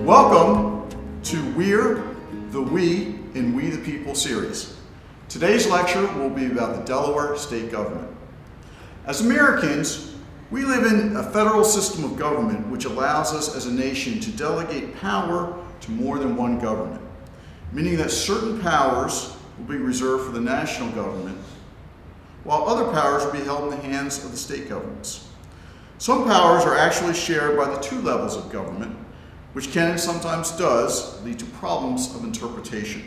Welcome to We're the We in We the People series. Today's lecture will be about the Delaware state government. As Americans, we live in a federal system of government which allows us as a nation to delegate power to more than one government, meaning that certain powers will be reserved for the national government, while other powers will be held in the hands of the state governments. Some powers are actually shared by the two levels of government, which can and sometimes does lead to problems of interpretation.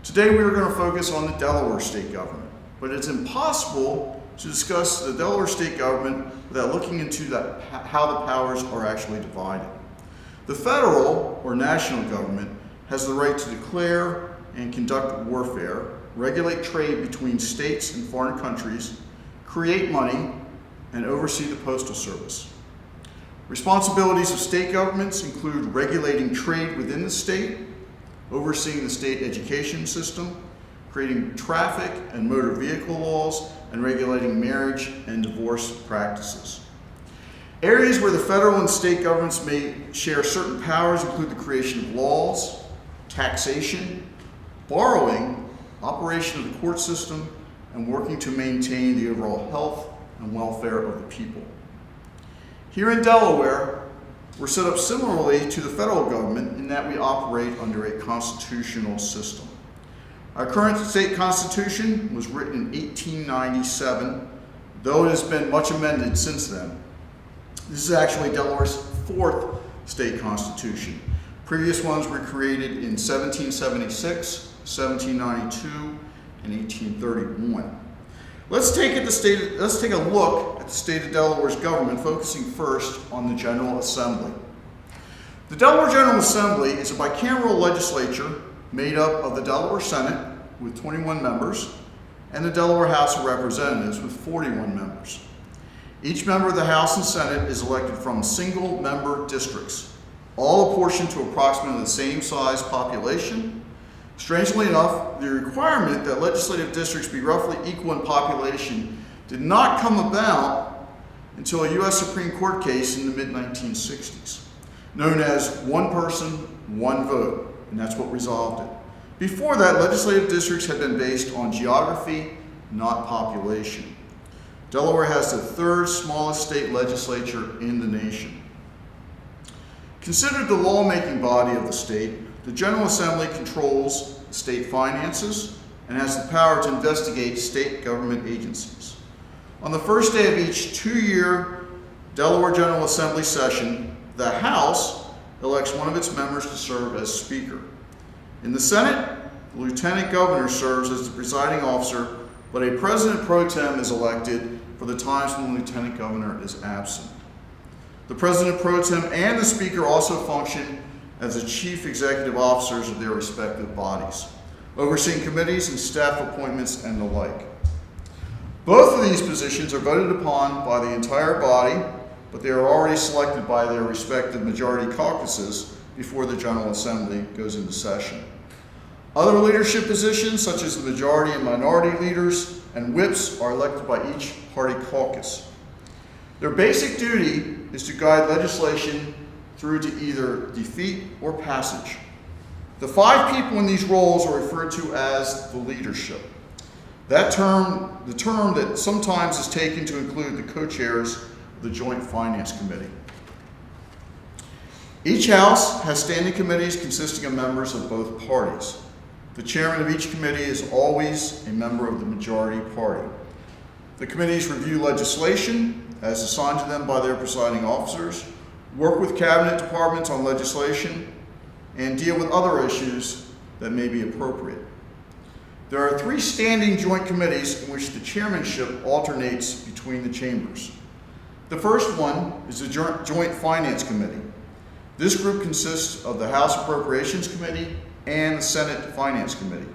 Today we are going to focus on the Delaware state government, but it's impossible to discuss the Delaware state government without looking into how the powers are actually divided. The federal or national government has the right to declare and conduct warfare, regulate trade between states and foreign countries, create money, and oversee the postal service. Responsibilities of state governments include regulating trade within the state, overseeing the state education system, creating traffic and motor vehicle laws, and regulating marriage and divorce practices. Areas where the federal and state governments may share certain powers include the creation of laws, taxation, borrowing, operation of the court system, and working to maintain the overall health and welfare of the people. Here in Delaware, we're set up similarly to the federal government in that we operate under a constitutional system. Our current state constitution was written in 1897, though it has been much amended since then. This is actually Delaware's fourth state constitution. Previous ones were created in 1776, 1792, and 1831. Let's take a look at the state of Delaware's government, focusing first on the General Assembly. The Delaware General Assembly is a bicameral legislature made up of the Delaware Senate with 21 members and the Delaware House of Representatives with 41 members. Each member of the House and Senate is elected from single-member districts, all apportioned to approximately the same size population. Strangely enough, the requirement that legislative districts be roughly equal in population did not come about until a U.S. Supreme Court case in the mid-1960s, known as one person, one vote, and that's what resolved it. Before that, legislative districts had been based on geography, not population. Delaware has the third smallest state legislature in the nation. Considered the lawmaking body of the state, the General Assembly controls state finances and has the power to investigate state government agencies. On the first day of each two-year Delaware General Assembly session, the House elects one of its members to serve as Speaker. In the Senate, the Lieutenant Governor serves as the presiding officer, but a President pro tem is elected for the times when the Lieutenant Governor is absent. The President pro tem and the Speaker also function as the chief executive officers of their respective bodies, overseeing committees and staff appointments and the like. Both of these positions are voted upon by the entire body, but they are already selected by their respective majority caucuses before the General Assembly goes into session. Other leadership positions, such as the majority and minority leaders and whips, are elected by each party caucus. Their basic duty is to guide legislation through to either defeat or passage. The five people in these roles are referred to as the leadership. The term that sometimes is taken to include the co-chairs of the Joint Finance Committee. Each house has standing committees consisting of members of both parties. The chairman of each committee is always a member of the majority party. The committees review legislation as assigned to them by their presiding officers, work with cabinet departments on legislation, and deal with other issues that may be appropriate. There are three standing joint committees in which the chairmanship alternates between the chambers. The first one is the Joint Finance Committee. This group consists of the House Appropriations Committee and the Senate Finance Committee.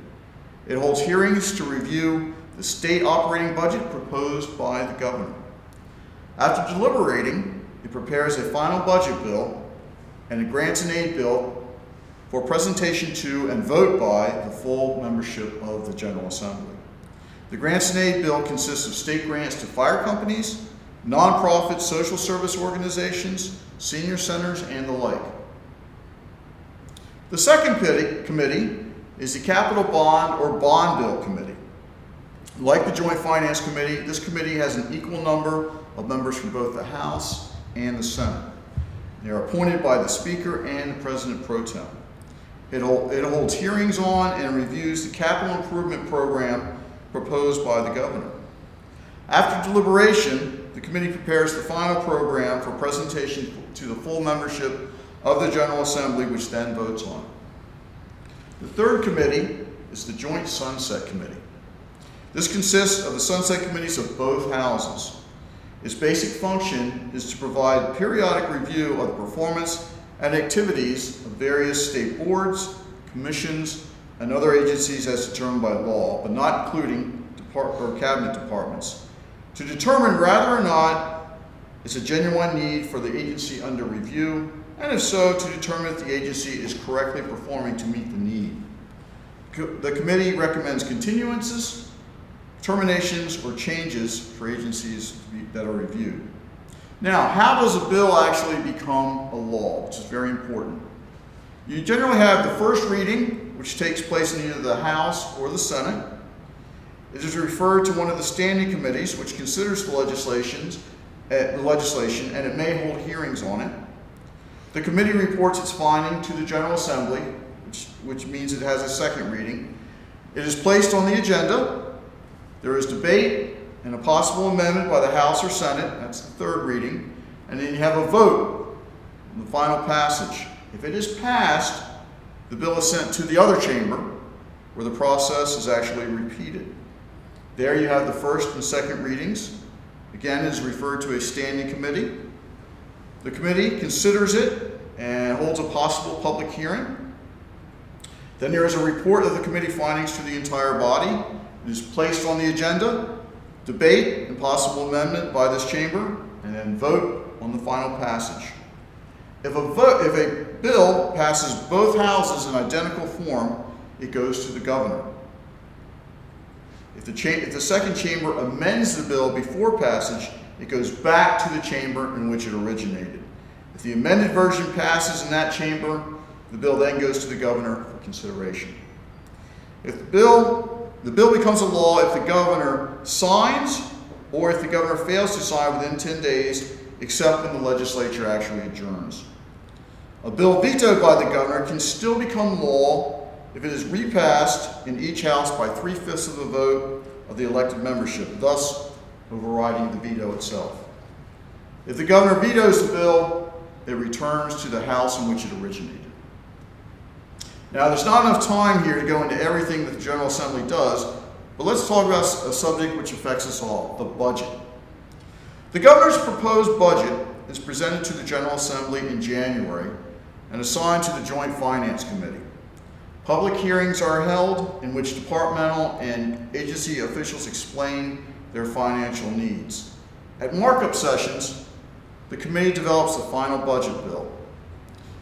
It holds hearings to review the state operating budget proposed by the governor. After deliberating, it prepares a final budget bill and a grants and aid bill for presentation to and vote by the full membership of the General Assembly. The grants and aid bill consists of state grants to fire companies, nonprofit social service organizations, senior centers, and the like. The second committee is the Capital Bond or Bond Bill Committee. Like the Joint Finance Committee, this committee has an equal number of members from both the House and the Senate. They are appointed by the Speaker and the President Pro Tem. It holds hearings on and reviews the capital improvement program proposed by the Governor. After deliberation, the committee prepares the final program for presentation to the full membership of the General Assembly, which then votes on it. The third committee is the Joint Sunset Committee. This consists of the sunset committees of both houses. Its basic function is to provide periodic review of the performance and activities of various state boards, commissions, and other agencies as determined by law, but not including cabinet departments, to determine whether or not it's a genuine need for the agency under review, and if so, to determine if the agency is correctly performing to meet the need. The committee recommends continuances, terminations, or changes for agencies that are reviewed. Now, how does a bill actually become a law, which is very important? You generally have the first reading, which takes place in either the House or the Senate. It is referred to one of the standing committees, which considers the legislation, and it may hold hearings on it. The committee reports its finding to the General Assembly, which means it has a second reading. It is placed on the agenda. There is debate and a possible amendment by the House or Senate. That's the third reading. And then you have a vote on the final passage. If it is passed, the bill is sent to the other chamber, where the process is actually repeated. There you have the first and second readings. Again, it is referred to a standing committee. The committee considers it and holds a possible public hearing. Then there is a report of the committee findings to the entire body. It is placed on the agenda, debate and possible amendment by this chamber, and then vote on the final passage. If a bill passes both houses in identical form, it goes to the governor. If the second chamber amends the bill before passage, it goes back to the chamber in which it originated. If the amended version passes in that chamber, the bill then goes to the governor for consideration. If the bill becomes a law if the governor signs, or if the governor fails to sign within 10 days, except when the legislature actually adjourns. A bill vetoed by the governor can still become law if it is repassed in each house by 3/5 of the vote of the elected membership, thus overriding the veto itself. If the governor vetoes the bill, it returns to the house in which it originated. Now, there's not enough time here to go into everything that the General Assembly does, but let's talk about a subject which affects us all, the budget. The governor's proposed budget is presented to the General Assembly in January and assigned to the Joint Finance Committee. Public hearings are held in which departmental and agency officials explain their financial needs. At markup sessions, the committee develops the final budget bill.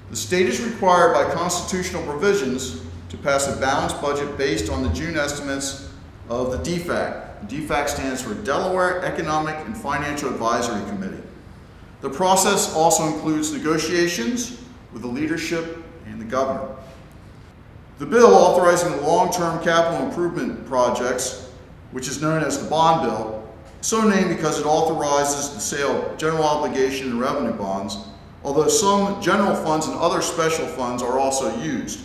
The state is required by constitutional provisions to pass a balanced budget based on the June estimates of the DFAC. The DFAC stands for Delaware Economic and Financial Advisory Committee. The process also includes negotiations with the leadership and the governor. The bill authorizing the long-term capital improvement projects, which is known as the bond bill, so named because it authorizes the sale of general obligation and revenue bonds, although some general funds and other special funds are also used.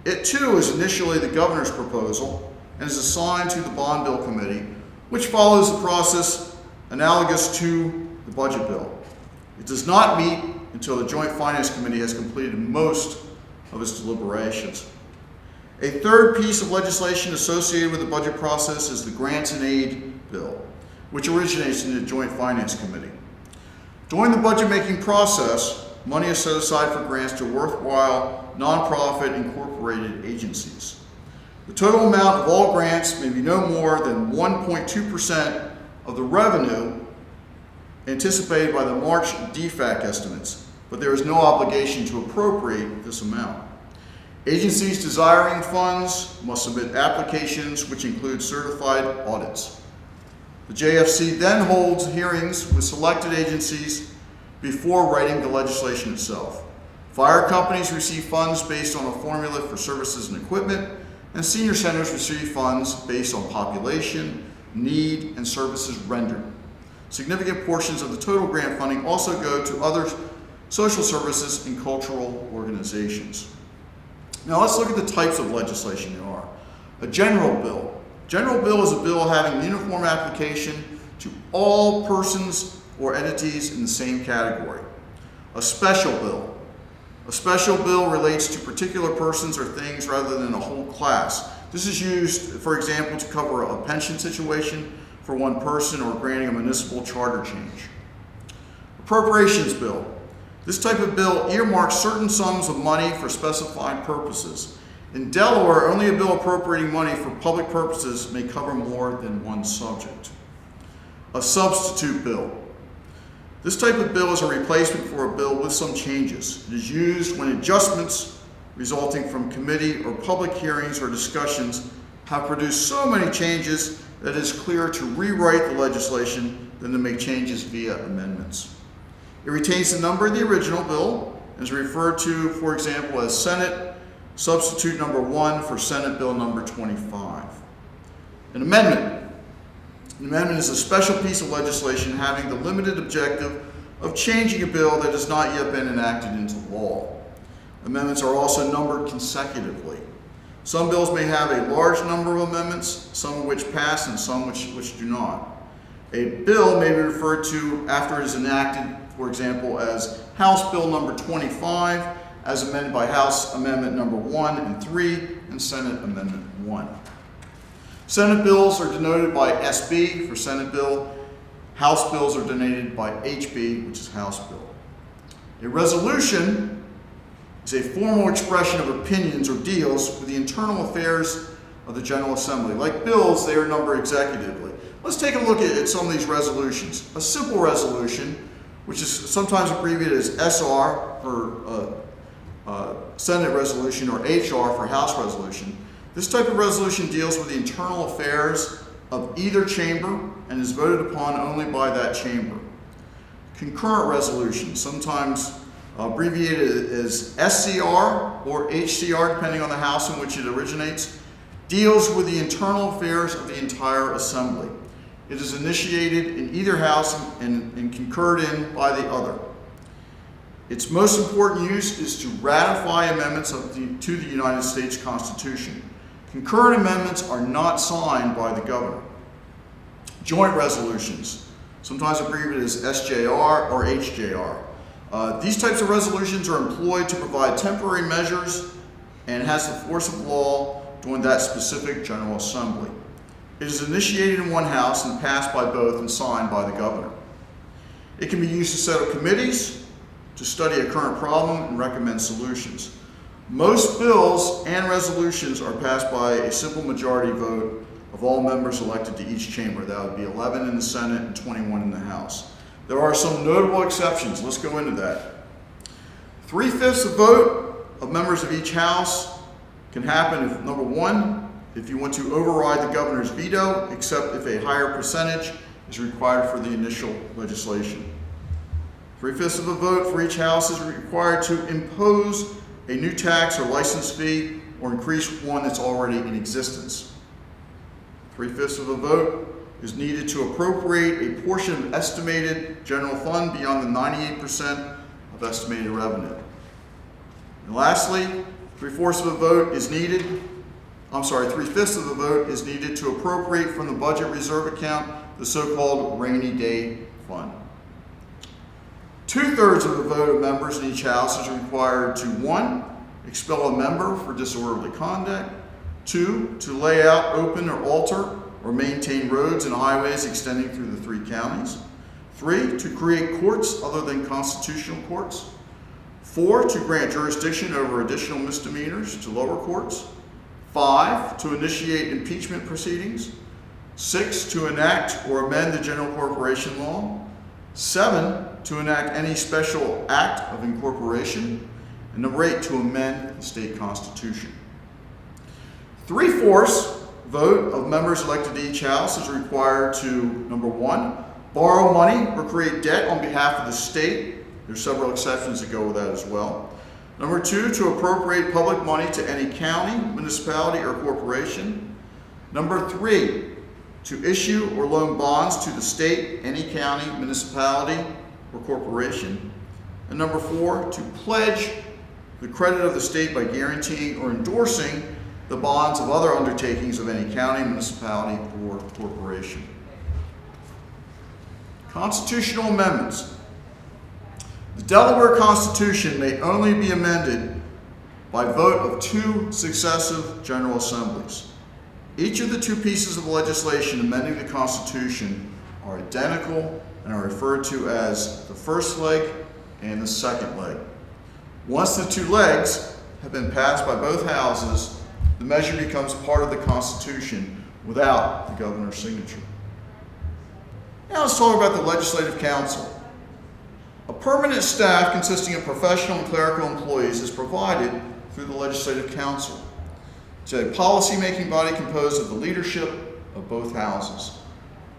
It too is initially the governor's proposal and is assigned to the bond bill committee, which follows the process analogous to the budget bill. It does not meet until the Joint Finance Committee has completed most of its deliberations. A third piece of legislation associated with the budget process is the Grants and Aid Bill, which originates in the Joint Finance Committee. During the budget-making process, money is set aside for grants to worthwhile nonprofit incorporated agencies. The total amount of all grants may be no more than 1.2% of the revenue anticipated by the March DFAC estimates, but there is no obligation to appropriate this amount. Agencies desiring funds must submit applications which include certified audits. The JFC then holds hearings with selected agencies before writing the legislation itself. Fire companies receive funds based on a formula for services and equipment, and senior centers receive funds based on population, need, and services rendered. Significant portions of the total grant funding also go to other social services and cultural organizations. Now let's look at the types of legislation there are. A general bill. General bill is a bill having uniform application to all persons or entities in the same category. A special bill. A special bill relates to particular persons or things rather than a whole class. This is used, for example, to cover a pension situation for one person or granting a municipal charter change. Appropriations bill. This type of bill earmarks certain sums of money for specified purposes. In Delaware, only a bill appropriating money for public purposes may cover more than one subject. A substitute bill. This type of bill is a replacement for a bill with some changes. It is used when adjustments resulting from committee or public hearings or discussions have produced so many changes that it is clearer to rewrite the legislation than to make changes via amendments. It retains the number of the original bill and is referred to, for example, as Senate Substitute number 1 for Senate Bill number 25. An amendment. An amendment is a special piece of legislation having the limited objective of changing a bill that has not yet been enacted into law. Amendments are also numbered consecutively. Some bills may have a large number of amendments, some of which pass and some which do not. A bill may be referred to after it is enacted, for example, as House Bill number 25, as amended by House Amendment number 1 and 3, and Senate Amendment 1. Senate bills are denoted by SB for Senate bill. House bills are denoted by HB, which is House bill. A resolution is a formal expression of opinions or deals with the internal affairs of the General Assembly. Like bills, they are numbered executively. Let's take a look at some of these resolutions. A simple resolution, which is sometimes abbreviated as SR for Senate resolution or HR for House resolution. This type of resolution deals with the internal affairs of either chamber and is voted upon only by that chamber. Concurrent resolution, sometimes abbreviated as SCR or HCR, depending on the house in which it originates, deals with the internal affairs of the entire assembly. It is initiated in either house and concurred in by the other. Its most important use is to ratify amendments to the United States Constitution. Concurrent amendments are not signed by the governor. Joint resolutions, sometimes abbreviated as SJR or HJR. These types of resolutions are employed to provide temporary measures and has the force of law during that specific General Assembly. It is initiated in one house and passed by both and signed by the governor. It can be used to set up committees, to study a current problem and recommend solutions. Most bills and resolutions are passed by a simple majority vote of all members elected to each chamber. That would be 11 in the Senate and 21 in the House. There are some notable exceptions. Let's go into that. 3/5 of vote of members of each house can happen if, number one, if you want to override the governor's veto, except if a higher percentage is required for the initial legislation. 3/5 of a vote for each house is required to impose a new tax or license fee or increase one that's already in existence. 3/5 of a vote is needed to appropriate a portion of estimated general fund beyond the 98% of estimated revenue. And lastly, 3/5 of a vote is needed to appropriate from the budget reserve account the so-called rainy day fund. 2/3 of the vote of members in each house is required to 1, expel a member for disorderly conduct, 2, to lay out, open, or alter or maintain roads and highways extending through the 3 counties, 3, to create courts other than constitutional courts, 4, to grant jurisdiction over additional misdemeanors to lower courts, 5, to initiate impeachment proceedings, 6, to enact or amend the general corporation law, 7, to enact any special act of incorporation, and number 8, to amend the state constitution. 3/4 vote of members elected to each house is required to, number 1, borrow money or create debt on behalf of the state. There's several exceptions that go with that as well. Number 2, to appropriate public money to any county, municipality, or corporation. Number 3, to issue or loan bonds to the state, any county, municipality, or corporation. And number 4, to pledge the credit of the state by guaranteeing or endorsing the bonds of other undertakings of any county, municipality, or corporation. Constitutional amendments. The Delaware Constitution may only be amended by vote of 2 successive General Assemblies. Each of the 2 pieces of legislation amending the Constitution are identical and are referred to as the first leg and the second leg. Once the 2 legs have been passed by both houses, the measure becomes part of the Constitution without the governor's signature. Now let's talk about the Legislative Council. A permanent staff consisting of professional and clerical employees is provided through the Legislative Council. It's a policy-making body composed of the leadership of both houses.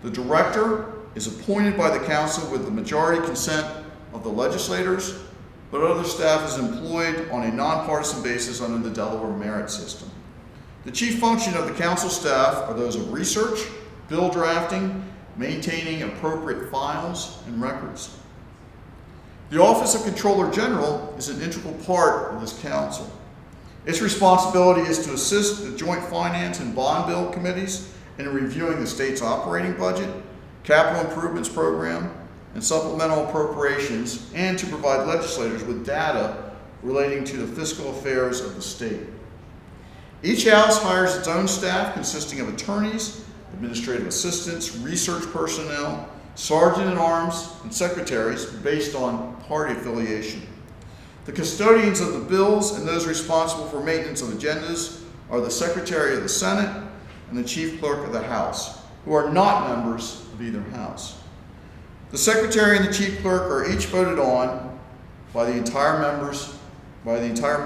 The director is appointed by the council with the majority consent of the legislators, but other staff is employed on a nonpartisan basis under the Delaware merit system. The chief function of the council staff are those of research, bill drafting, maintaining appropriate files and records. The Office of Comptroller General is an integral part of this council. Its responsibility is to assist the Joint Finance and Bond Bill committees in reviewing the state's operating budget, capital improvements program, and supplemental appropriations, and to provide legislators with data relating to the fiscal affairs of the state. Each house hires its own staff consisting of attorneys, administrative assistants, research personnel, sergeant-at-arms, and secretaries based on party affiliation. The custodians of the bills and those responsible for maintenance of agendas are the Secretary of the Senate and the Chief Clerk of the House, who are not members of either house. The Secretary and the Chief Clerk are each voted on by the entire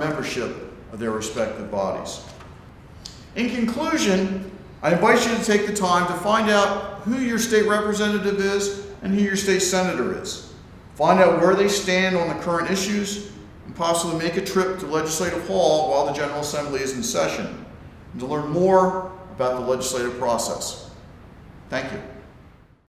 membership of their respective bodies. In conclusion, I invite you to take the time to find out who your state representative is and who your state senator is. Find out where they stand on the current issues and possibly make a trip to Legislative Hall while the General Assembly is in session and to learn more about the legislative process. Thank you.